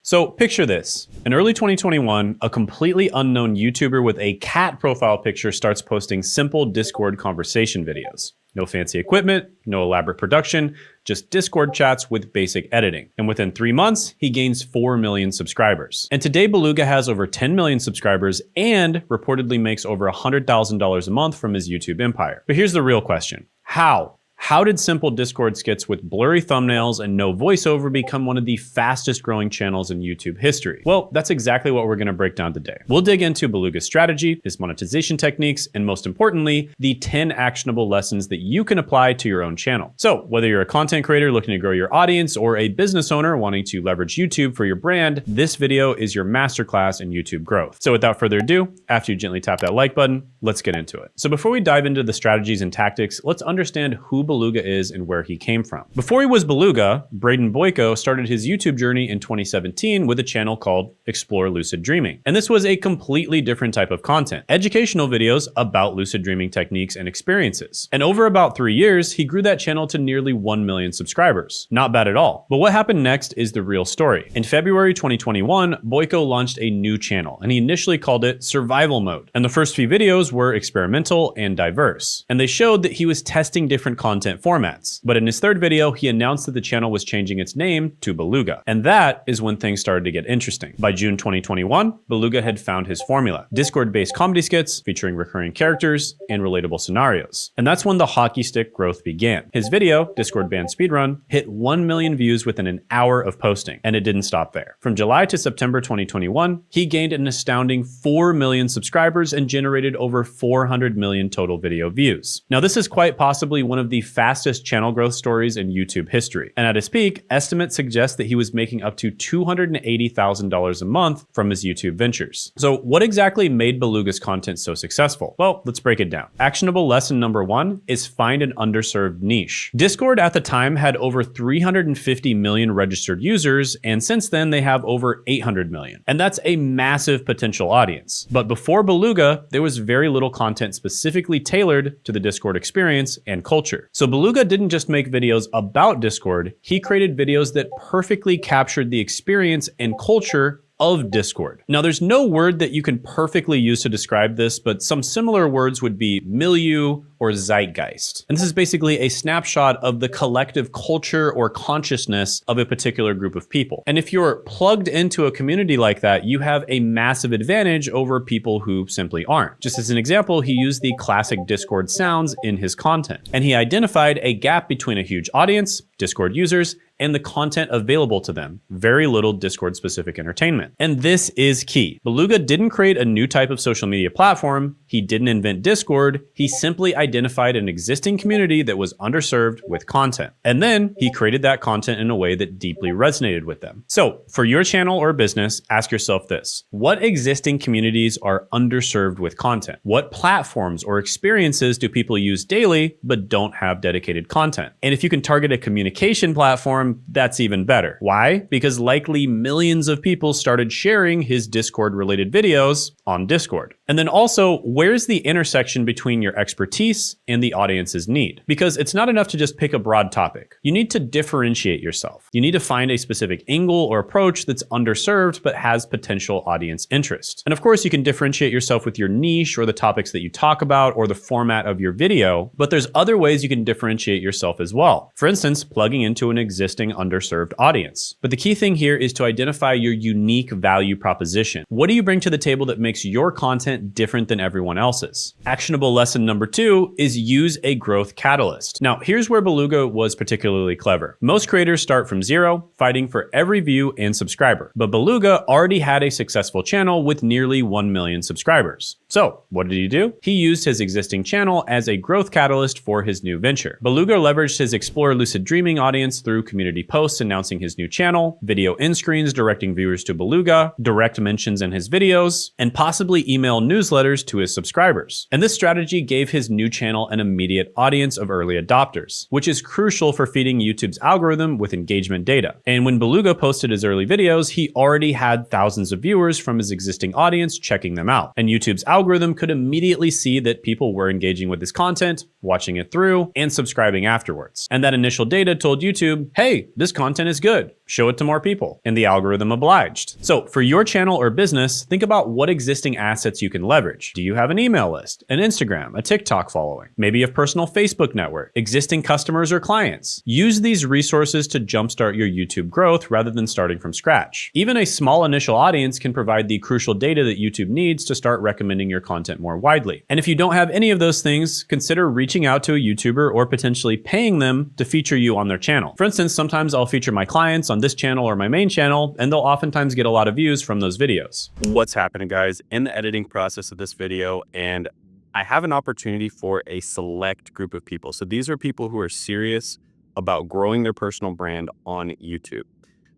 So picture this. In early 2021, a completely unknown YouTuber with a cat profile picture starts posting simple Discord conversation videos. No fancy equipment, no elaborate production, just Discord chats with basic editing. And within 3 months, he gains 4 million subscribers. And today, Beluga has over 10 million subscribers and reportedly makes over $100,000 a month from his YouTube empire. But here's the real question. How? How did simple Discord skits with blurry thumbnails and no voiceover become one of the fastest growing channels in YouTube history? Well, that's exactly what we're going to break down today. We'll dig into Beluga's strategy, his monetization techniques, and most importantly, the 10 actionable lessons that you can apply to your own channel. So whether you're a content creator looking to grow your audience or a business owner wanting to leverage YouTube for your brand, this video is your masterclass in YouTube growth. So without further ado, after you gently tap that like button, let's get into it. So before we dive into the strategies and tactics, let's understand who Beluga is and where he came from. Before he was Beluga, Braden Boyko started his YouTube journey in 2017 with a channel called Explore Lucid Dreaming. And this was a completely different type of content, educational videos about lucid dreaming techniques and experiences. And over about 3 years, he grew that channel to nearly 1 million subscribers. Not bad at all. But what happened next is the real story. In February 2021, Boyko launched a new channel, and he initially called it Survival Mode. And the first few videos were experimental and diverse. And they showed that he was testing different content formats. But in his third video, he announced that the channel was changing its name to Beluga. And that is when things started to get interesting. By June 2021, Beluga had found his formula: Discord-based comedy skits featuring recurring characters and relatable scenarios. And that's when the hockey stick growth began. His video, Discord Band Speedrun, hit 1 million views within an hour of posting, and it didn't stop there. From July to September 2021, he gained an astounding 4 million subscribers and generated over 400 million total video views. Now, this is quite possibly one of the fastest channel growth stories in YouTube history. And at his peak, estimates suggest that he was making up to $280,000 a month from his YouTube ventures. So what exactly made Beluga's content so successful? Well, let's break it down. Actionable lesson number 1 is find an underserved niche. Discord at the time had over 350 million registered users, and since then they have over 800 million. And that's a massive potential audience. But before Beluga, there was very little content specifically tailored to the Discord experience and culture. So Beluga didn't just make videos about Discord, he created videos that perfectly captured the experience and culture of Discord. Now, there's no word that you can perfectly use to describe this, but some similar words would be milieu or zeitgeist. And this is basically a snapshot of the collective culture or consciousness of a particular group of people. And if you're plugged into a community like that, you have a massive advantage over people who simply aren't. Just as an example, he used the classic Discord sounds in his content. And he identified a gap between a huge audience, Discord users, and the content available to them. Very little Discord-specific entertainment. And this is key. Beluga didn't create a new type of social media platform. He didn't invent Discord. He simply identified an existing community that was underserved with content. And then he created that content in a way that deeply resonated with them. So for your channel or business, ask yourself this: what existing communities are underserved with content? What platforms or experiences do people use daily but don't have dedicated content? And if you can target a communication platform, that's even better. Why? Because likely millions of people started sharing his Discord related videos on Discord. And then also, where's the intersection between your expertise and the audience's need? Because it's not enough to just pick a broad topic. You need to differentiate yourself. You need to find a specific angle or approach that's underserved but has potential audience interest. And of course, you can differentiate yourself with your niche or the topics that you talk about or the format of your video, but there's other ways you can differentiate yourself as well. For instance, plugging into an existing underserved audience. But the key thing here is to identify your unique value proposition. What do you bring to the table that makes your content different than everyone else's? Actionable lesson number 2 is use a growth catalyst. Now, here's where Beluga was particularly clever. Most creators start from zero, fighting for every view and subscriber. But Beluga already had a successful channel with nearly 1 million subscribers. So what did he do? He used his existing channel as a growth catalyst for his new venture. Beluga leveraged his Explore Lucid Dreaming audience through community posts announcing his new channel, video end screens directing viewers to Beluga, direct mentions in his videos, and possibly email newsletters to his subscribers. And this strategy gave his new channel an immediate audience of early adopters, which is crucial for feeding YouTube's algorithm with engagement data. And when Beluga posted his early videos, he already had thousands of viewers from his existing audience checking them out. And YouTube's algorithm could immediately see that people were engaging with his content, watching it through, and subscribing afterwards. And that initial data told YouTube, hey, this content is good. Show it to more people, and the algorithm obliged. So for your channel or business, think about what existing assets you can leverage. Do you have an email list, an Instagram, a TikTok following, maybe a personal Facebook network, existing customers or clients? Use these resources to jumpstart your YouTube growth rather than starting from scratch. Even a small initial audience can provide the crucial data that YouTube needs to start recommending your content more widely. And if you don't have any of those things, consider reaching out to a YouTuber or potentially paying them to feature you on their channel. For instance, sometimes I'll feature my clients on this channel or my main channel, and they'll oftentimes get a lot of views from those videos. What's happening, guys? In the editing process of this video, and I have an opportunity for a select group of people. So these are people who are serious about growing their personal brand on YouTube.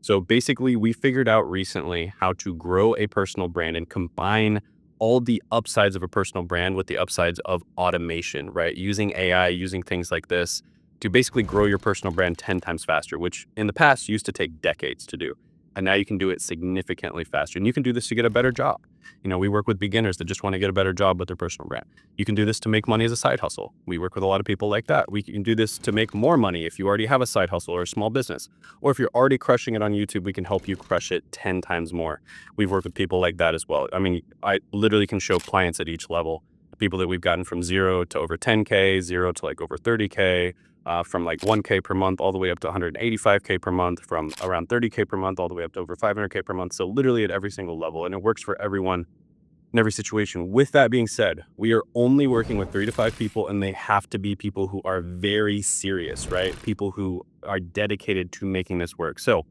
So basically, we figured out recently how to grow a personal brand and combine all the upsides of a personal brand with the upsides of automation, right? Using AI, using things like this to basically grow your personal brand 10 times faster, which in the past used to take decades to do. And now you can do it significantly faster. And you can do this to get a better job. You know, we work with beginners that just want to get a better job with their personal brand. You can do this to make money as a side hustle. We work with a lot of people like that. We can do this to make more money if you already have a side hustle or a small business. Or if you're already crushing it on YouTube, we can help you crush it 10 times more. We've worked with people like that as well. I mean, I literally can show clients at each level, people that we've gotten from 0 to over 10K, 0 to like over 30K, from like 1K per month all the way up to 185K per month, from around 30K per month all the way up to over 500K per month. So literally at every single level, and it works for everyone in every situation. With that being said, we are only working with 3 to 5 people, and they have to be people who are very serious, right? People who are dedicated to making this work. So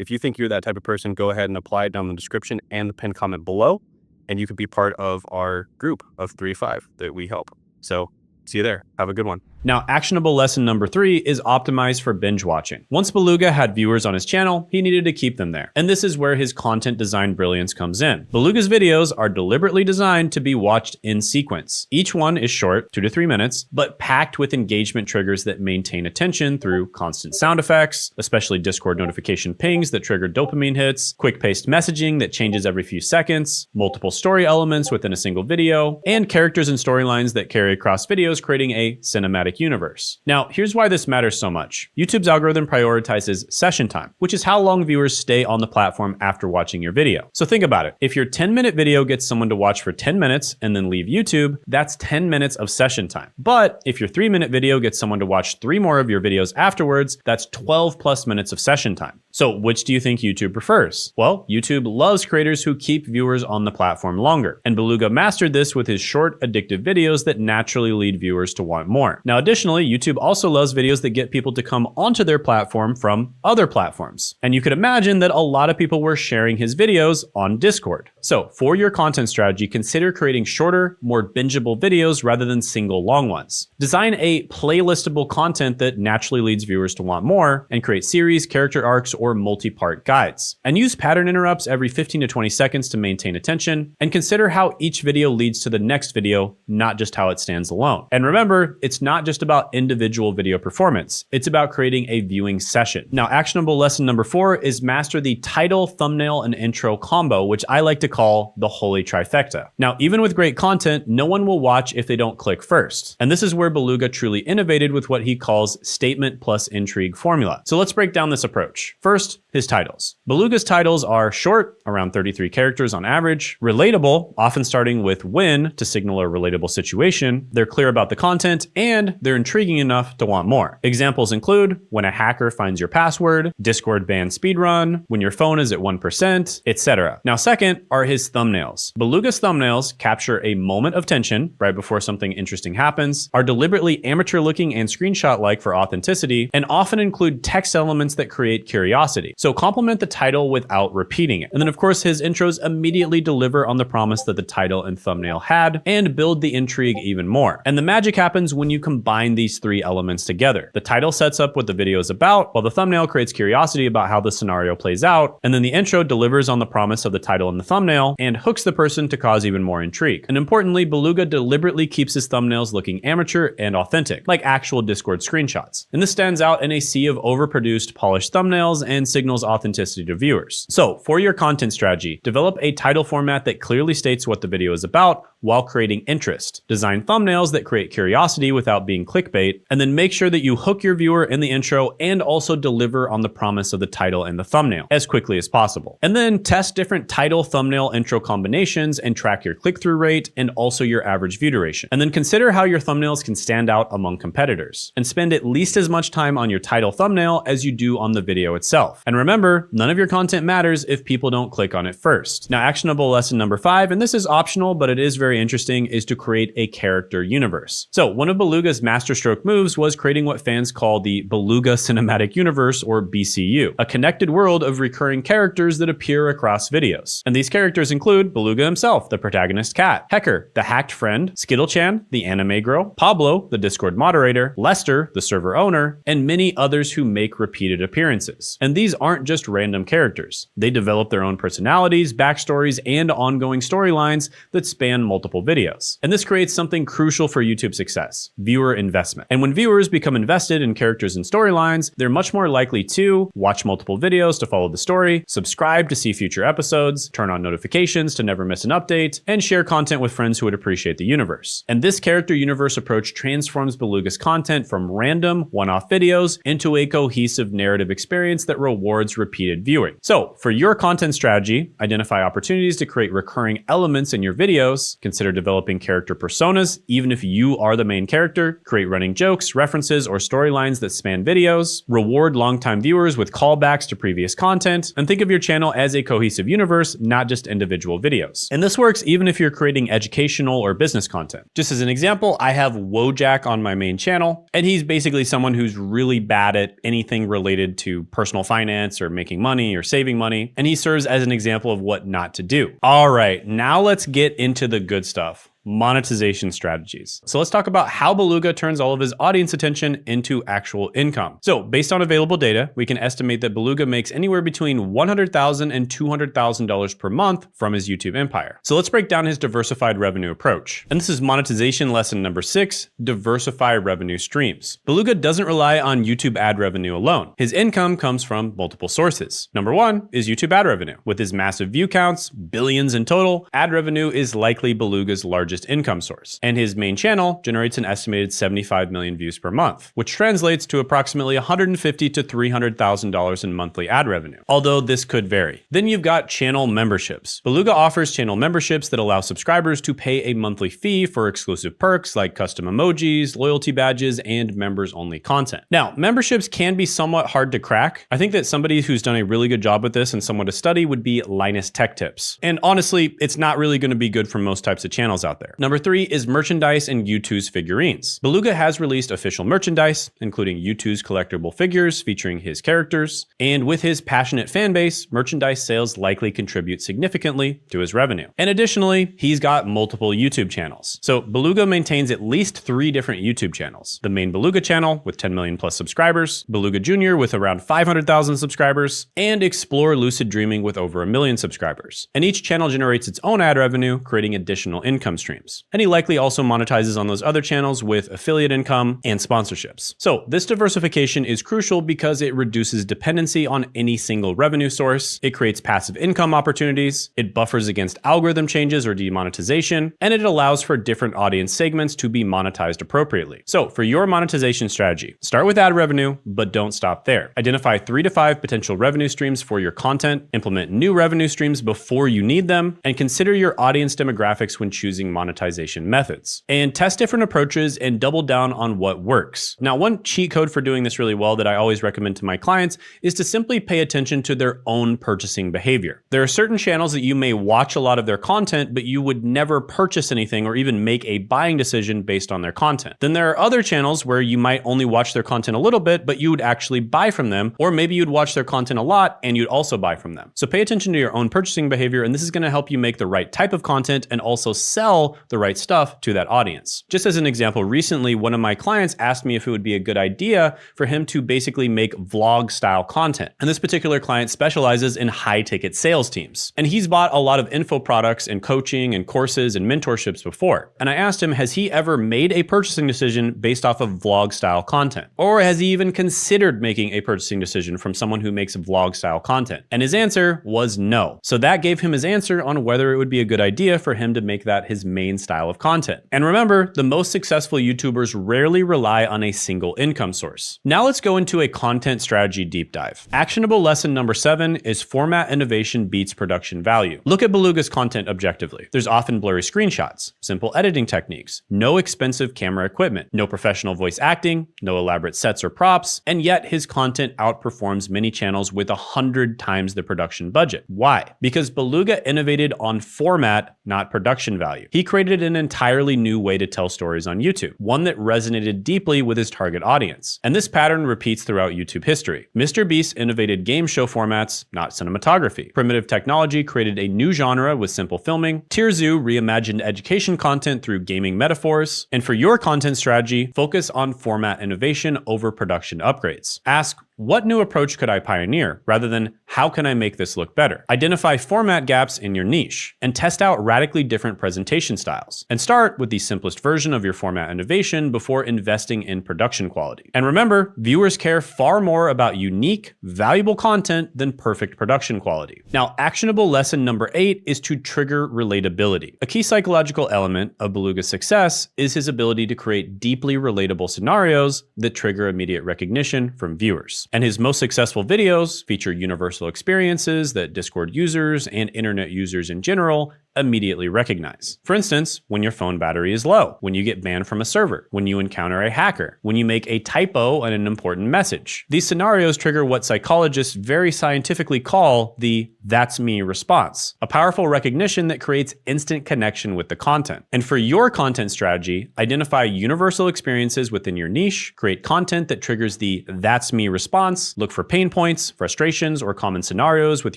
if you think you're that type of person, go ahead and apply it down in the description and the pinned comment below, and you could be part of our group of 3 to 5 that we help. So see you there. Have a good one. Now, actionable lesson number 3 is optimize for binge watching. Once Beluga had viewers on his channel, he needed to keep them there. And this is where his content design brilliance comes in. Beluga's videos are deliberately designed to be watched in sequence. Each one is short, 2 to 3 minutes, but packed with engagement triggers that maintain attention through constant sound effects, especially Discord notification pings that trigger dopamine hits, quick-paced messaging that changes every few seconds, multiple story elements within a single video, and characters and storylines that carry across videos, creating a cinematic universe. Now, here's why this matters so much. YouTube's algorithm prioritizes session time, which is how long viewers stay on the platform after watching your video. So think about it. If your 10-minute video gets someone to watch for 10 minutes and then leave YouTube, that's 10 minutes of session time. But if your 3-minute video gets someone to watch 3 more of your videos afterwards, that's 12 plus minutes of session time. So which do you think YouTube prefers? Well, YouTube loves creators who keep viewers on the platform longer. And Beluga mastered this with his short, addictive videos that naturally lead viewers to want more. Now, additionally, YouTube also loves videos that get people to come onto their platform from other platforms. And you could imagine that a lot of people were sharing his videos on Discord. So for your content strategy, consider creating shorter, more bingeable videos rather than single long ones. Design a playlistable content that naturally leads viewers to want more, and create series, character arcs, or multi-part guides. And use pattern interrupts every 15 to 20 seconds to maintain attention, and consider how each video leads to the next video, not just how it stands alone. And remember, it's not just about individual video performance. It's about creating a viewing session. Now, actionable lesson number 4 is master the title, thumbnail, and intro combo, which I like to call the holy trifecta. Now, even with great content, no one will watch if they don't click first. And this is where Beluga truly innovated with what he calls statement plus intrigue formula. So let's break down this approach. First, his titles. Beluga's titles are short, around 33 characters on average, relatable, often starting with when to signal a relatable situation. They're clear about the content, and they're intriguing enough to want more. Examples include when a hacker finds your password, Discord ban speedrun, when your phone is at 1%, etc. Now, second are his thumbnails. Beluga's thumbnails capture a moment of tension right before something interesting happens, are deliberately amateur looking and screenshot-like for authenticity, and often include text elements that create curiosity. So complement the title without repeating it. And then of course, his intros immediately deliver on the promise that the title and thumbnail had, and build the intrigue even more. And the magic happens when you combine these 3 elements together. The title sets up what the video is about, while the thumbnail creates curiosity about how the scenario plays out, and then the intro delivers on the promise of the title and the thumbnail, and hooks the person to cause even more intrigue. And importantly, Beluga deliberately keeps his thumbnails looking amateur and authentic, like actual Discord screenshots. And this stands out in a sea of overproduced, polished thumbnails and signals authenticity to viewers. So for your content strategy, develop a title format that clearly states what the video is about, while creating interest. Design thumbnails that create curiosity without being clickbait, and then make sure that you hook your viewer in the intro and also deliver on the promise of the title and the thumbnail as quickly as possible. And then test different title, thumbnail, intro combinations and track your click-through rate and also your average view duration. And then consider how your thumbnails can stand out among competitors. And spend at least as much time on your title thumbnail as you do on the video itself. And remember, none of your content matters if people don't click on it first. Now, actionable lesson number 5, and this is optional, but it is very interesting, is to create a character universe. So one of Beluga's masterstroke moves was creating what fans call the Beluga Cinematic Universe, or BCU, a connected world of recurring characters that appear across videos. And these characters include Beluga himself, the protagonist cat, Hecker, the hacked friend, Skittle-chan, the anime girl, Pablo, the Discord moderator, Lester, the server owner, and many others who make repeated appearances. And these aren't just random characters. They develop their own personalities, backstories, and ongoing storylines that span multiple videos. And this creates something crucial for YouTube's success: viewer investment. And when viewers become invested in characters and storylines, they're much more likely to watch multiple videos to follow the story, subscribe to see future episodes, turn on notifications to never miss an update, and share content with friends who would appreciate the universe. And this character universe approach transforms Beluga's content from random, one-off videos into a cohesive narrative experience that rewards repeated viewing. So, for your content strategy, identify opportunities to create recurring elements in your videos, consider developing character personas, even if you are the main character, create running jokes, references, or storylines that span videos, reward longtime viewers with callbacks to previous content, and think of your channel as a cohesive universe, not just individual videos. And this works even if you're creating educational or business content. Just as an example, I have Wojak on my main channel, and he's basically someone who's really bad at anything related to personal finance or making money or saving money, and he serves as an example of what not to do. All right, now let's get into the good stuff. Monetization strategies. So let's talk about how Beluga turns all of his audience attention into actual income. So based on available data, we can estimate that Beluga makes anywhere between $100,000 and $200,000 per month from his YouTube empire. So let's break down his diversified revenue approach. And this is monetization lesson number 6, diversify revenue streams. Beluga doesn't rely on YouTube ad revenue alone. His income comes from multiple sources. Number 1 is YouTube ad revenue. With his massive view counts, billions in total, ad revenue is likely Beluga's largest income source. And his main channel generates an estimated 75 million views per month, which translates to approximately $150,000 to $300,000 in monthly ad revenue, although this could vary. Then you've got channel memberships. Beluga offers channel memberships that allow subscribers to pay a monthly fee for exclusive perks like custom emojis, loyalty badges, and members-only content. Now, memberships can be somewhat hard to crack. I think that somebody who's done a really good job with this and someone to study would be Linus Tech Tips. And honestly, it's not really going to be good for most types of channels out there. Number 3 is merchandise and U2's figurines. Beluga has released official merchandise, including U2's collectible figures featuring his characters, and with his passionate fan base, merchandise sales likely contribute significantly to his revenue. And additionally, he's got multiple YouTube channels. So Beluga maintains at least 3 different YouTube channels. The main Beluga channel with 10 million plus subscribers, Beluga Jr. with around 500,000 subscribers, and Explore Lucid Dreaming with over 1 million subscribers. And each channel generates its own ad revenue, creating additional income streams. And he likely also monetizes on those other channels with affiliate income and sponsorships. So this diversification is crucial because it reduces dependency on any single revenue source, it creates passive income opportunities, it buffers against algorithm changes or demonetization, and it allows for different audience segments to be monetized appropriately. So for your monetization strategy, start with ad revenue, but don't stop there. Identify 3 to 5 potential revenue streams for your content, implement new revenue streams before you need them, and consider your audience demographics when choosing monetization methods. And test different approaches and double down on what works. Now, one cheat code for doing this really well that I always recommend to my clients is to simply pay attention to their own purchasing behavior. There are certain channels that you may watch a lot of their content, but you would never purchase anything or even make a buying decision based on their content. Then there are other channels where you might only watch their content a little bit, but you would actually buy from them, or maybe you'd watch their content a lot and you'd also buy from them. So pay attention to your own purchasing behavior, and this is going to help you make the right type of content and also sell the right stuff to that audience. Just as an example, recently, one of my clients asked me if it would be a good idea for him to basically make vlog style content. And this particular client specializes in high ticket sales teams. And he's bought a lot of info products and coaching and courses and mentorships before. And I asked him, has he ever made a purchasing decision based off of vlog style content? Or has he even considered making a purchasing decision from someone who makes vlog style content? And his answer was no. So that gave him his answer on whether it would be a good idea for him to make that his main style of content. And remember, the most successful YouTubers rarely rely on a single income source. Now let's go into a content strategy deep dive. Actionable lesson number 7 is format innovation beats production value. Look at Beluga's content objectively. There's often blurry screenshots, simple editing techniques, no expensive camera equipment, no professional voice acting, no elaborate sets or props, and yet his content outperforms many channels with 100 times the production budget. Why? Because Beluga innovated on format, not production value. He created an entirely new way to tell stories on YouTube, one that resonated deeply with his target audience. And this pattern repeats throughout YouTube history. Mr. Beast innovated game show formats, not cinematography. Primitive technology created a new genre with simple filming. Tirzu reimagined education content through gaming metaphors. And for your content strategy, focus on format innovation over production upgrades. Ask, what new approach could I pioneer, rather than how can I make this look better? Identify format gaps in your niche and test out radically different presentation styles. And start with the simplest version of your format innovation before investing in production quality. And remember, viewers care far more about unique, valuable content than perfect production quality. Now, actionable lesson number 8 is to trigger relatability. A key psychological element of Beluga's success is his ability to create deeply relatable scenarios that trigger immediate recognition from viewers. And his most successful videos feature universal experiences that Discord users and internet users in general immediately recognize. For instance, when your phone battery is low, when you get banned from a server, when you encounter a hacker, when you make a typo on an important message. These scenarios trigger what psychologists very scientifically call the "that's me" response, a powerful recognition that creates instant connection with the content. And for your content strategy, identify universal experiences within your niche, create content that triggers the "that's me" response, look for pain points, frustrations, or common scenarios with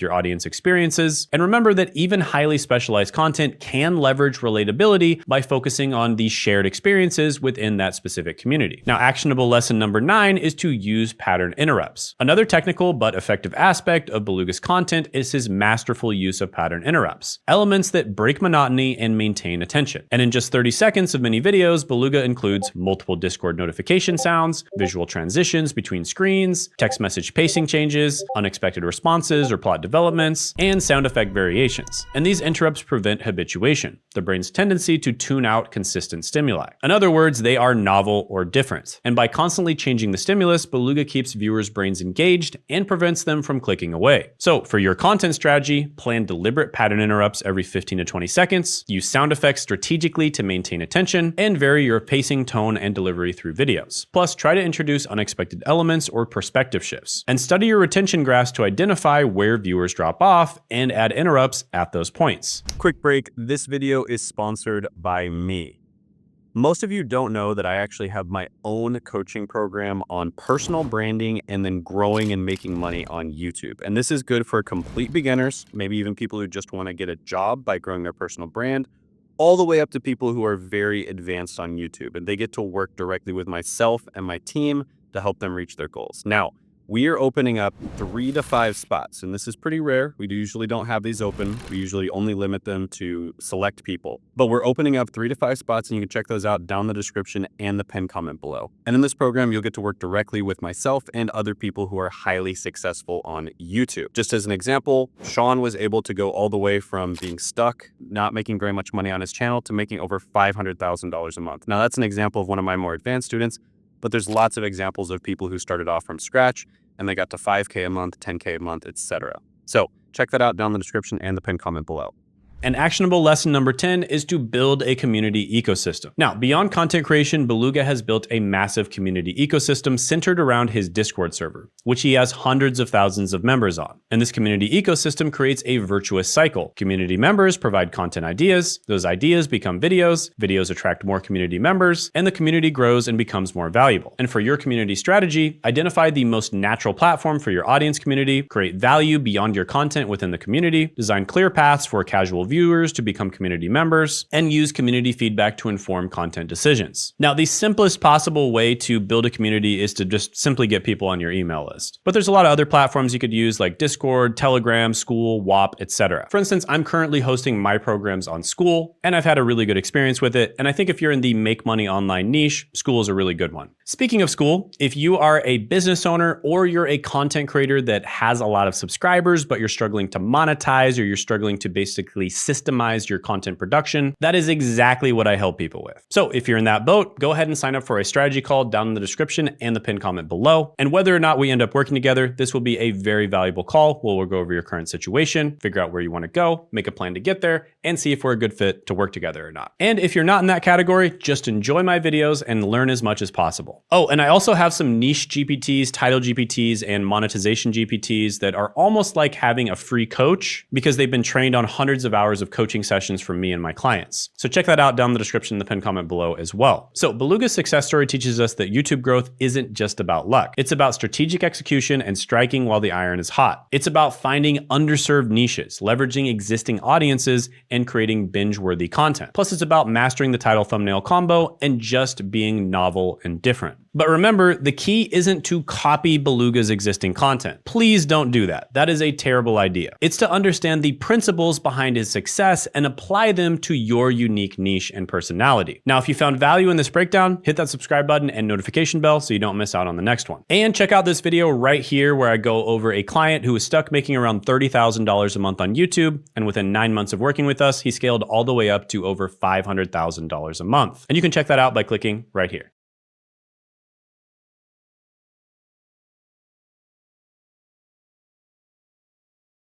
your audience experiences, and remember that even highly specialized content can leverage relatability by focusing on the shared experiences within that specific community. Now, actionable lesson number 9 is to use pattern interrupts. Another technical but effective aspect of Beluga's content is his masterful use of pattern interrupts, elements that break monotony and maintain attention. And in just 30 seconds of many videos, Beluga includes multiple Discord notification sounds, visual transitions between screens, text message pacing changes, unexpected responses or plot developments, and sound effect variations. And these interrupts prevent habituation, the brain's tendency to tune out consistent stimuli. In other words, they are novel or different. And by constantly changing the stimulus, Beluga keeps viewers' brains engaged and prevents them from clicking away. So for your content strategy, plan deliberate pattern interrupts every 15 to 20 seconds, use sound effects strategically to maintain attention, and vary your pacing, tone, and delivery through videos. Plus, try to introduce unexpected elements or perspective shifts. And study your retention graphs to identify where viewers drop off and add interrupts at those points. Quick break, this video is sponsored by me. Most of you don't know that I actually have my own coaching program on personal branding and then growing and making money on YouTube. And this is good for complete beginners, maybe even people who just want to get a job by growing their personal brand, all the way up to people who are very advanced on YouTube. And they get to work directly with myself and my team to help them reach their goals. Now, we are opening up 3 to 5 spots, and this is pretty rare. We usually don't have these open. We usually only limit them to select people. But we're opening up 3 to 5 spots, and you can check those out down in the description and the pinned comment below. And in this program, you'll get to work directly with myself and other people who are highly successful on YouTube. Just as an example, Sean was able to go all the way from being stuck, not making very much money on his channel, to making over $500,000 a month. Now, that's an example of one of my more advanced students, but there's lots of examples of people who started off from scratch and they got to 5K a month, 10K a month, etc. So check that out down in the description and the pinned comment below. And actionable lesson number 10 is to build a community ecosystem. Now, beyond content creation, Beluga has built a massive community ecosystem centered around his Discord server, which he has hundreds of thousands of members on. And this community ecosystem creates a virtuous cycle. Community members provide content ideas, those ideas become videos, videos attract more community members, and the community grows and becomes more valuable. And for your community strategy, identify the most natural platform for your audience community, create value beyond your content within the community, design clear paths for casual viewers to become community members, and use community feedback to inform content decisions. Now, the simplest possible way to build a community is to just simply get people on your email list. But there's a lot of other platforms you could use like Discord, Telegram, School, WAP, etc. For instance, I'm currently hosting my programs on School, and I've had a really good experience with it. And I think if you're in the make money online niche, School is a really good one. Speaking of school, if you are a business owner or you're a content creator that has a lot of subscribers, but you're struggling to monetize or you're struggling to basically systemize your content production, that is exactly what I help people with. So if you're in that boat, go ahead and sign up for a strategy call down in the description and the pinned comment below. And whether or not we end up working together, this will be a very valuable call where we'll go over your current situation, figure out where you want to go, make a plan to get there, and see if we're a good fit to work together or not. And if you're not in that category, just enjoy my videos and learn as much as possible. Oh, and I also have some niche GPTs, title GPTs, and monetization GPTs that are almost like having a free coach because they've been trained on hundreds of hours of coaching sessions from me and my clients. So check that out down in the description in the pinned comment below as well. So Beluga's success story teaches us that YouTube growth isn't just about luck. It's about strategic execution and striking while the iron is hot. It's about finding underserved niches, leveraging existing audiences, and creating binge-worthy content. Plus, it's about mastering the title thumbnail combo and just being novel and different. But remember, the key isn't to copy Beluga's existing content. Please don't do that. That is a terrible idea. It's to understand the principles behind his success and apply them to your unique niche and personality. Now, if you found value in this breakdown, hit that subscribe button and notification bell so you don't miss out on the next one. And check out this video right here where I go over a client who was stuck making around $30,000 a month on YouTube, and within 9 months of working with us, he scaled all the way up to over $500,000 a month. And you can check that out by clicking right here.